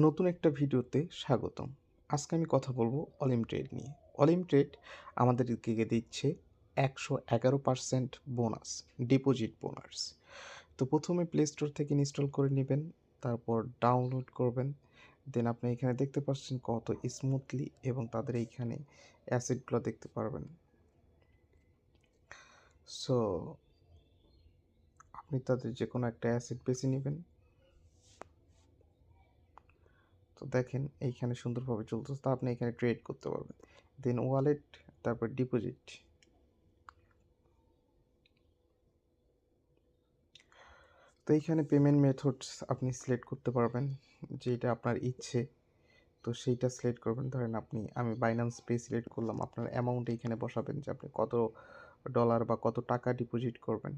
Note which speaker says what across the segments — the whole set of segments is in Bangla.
Speaker 1: নতুন একটা ভিডিওতে স্বাগতম। আজকে আমি কথা বলবো অলিম ট্রেড নিয়ে। অলিম ট্রেড আমাদেরকে দিচ্ছে ১১০% বোনাস, ডিপোজিট বোনাস। তো প্রথমে প্লে স্টোর থেকে ইনস্টল করে নেবেন, তারপর ডাউনলোড করবেন। দেন আপনি এখানে দেখতে পাচ্ছেন কত স্মুথলি এবং তাদের এইখানে অ্যাসেটগুলো দেখতে পারবেন। সো আপনি তাদের যে কোনো একটা অ্যাসেট বেছে নেবেন। তো দেখেন এইখানে সুন্দরভাবে চলতেছে, তো আপনি এখানে ট্রেড করতে পারবেন। দেন ওয়ালেট, তারপর ডিপোজিট। তো এইখানে পেমেন্ট মেথডস আপনি সিলেক্ট করতে পারবেন, যেটা আপনার ইচ্ছে। তো সেইটা সিলেক্ট করবেন। ধরেন আমি বাইন্যান্স পে সিলেক্ট করলাম, আপনার অ্যামাউন্ট এইখানে বসাবেন যে আপনি কত ডলার বা কত টাকা ডিপোজিট করবেন।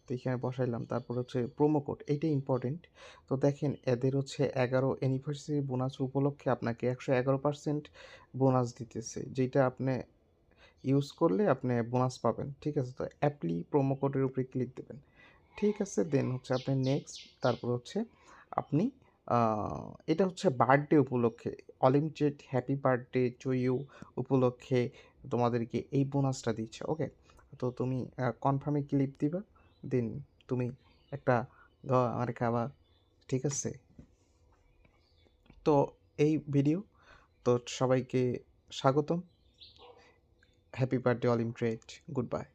Speaker 1: তো এইখানে বসাইলাম। তারপর হচ্ছে প্রোমো কোড, এইটা ইম্পর্টেন্ট। তো দেখেন এদের হচ্ছে 11 অ্যানিভার্সারি বোনাস উপলক্ষে আপনাকে 111% বোনাস দিতেছে, যেটা আপনি ইউজ করলে আপনি বোনাস পাবেন। ঠিক আছে? তো অ্যাপ্লি প্রোমো কোডের উপরে ক্লিক দেবেন। ঠিক আছে? দেন হচ্ছে আপনি নেক্সট, তারপর হচ্ছে আপনি এটা হচ্ছে বার্থডে উপলক্ষে, Olympic happy birthday to you উপলক্ষে তোমাদেরকে এই বোনাসটা দিচ্ছে। ওকে? তো তুমি কনফার্মে ক্লিক দিবা। দেন তুমি একটা আমার খাবা। ঠিক আছে? তো এই ভিডিও, তো সবাইকে স্বাগতম। Happy birthday অলিম trade. Good bye.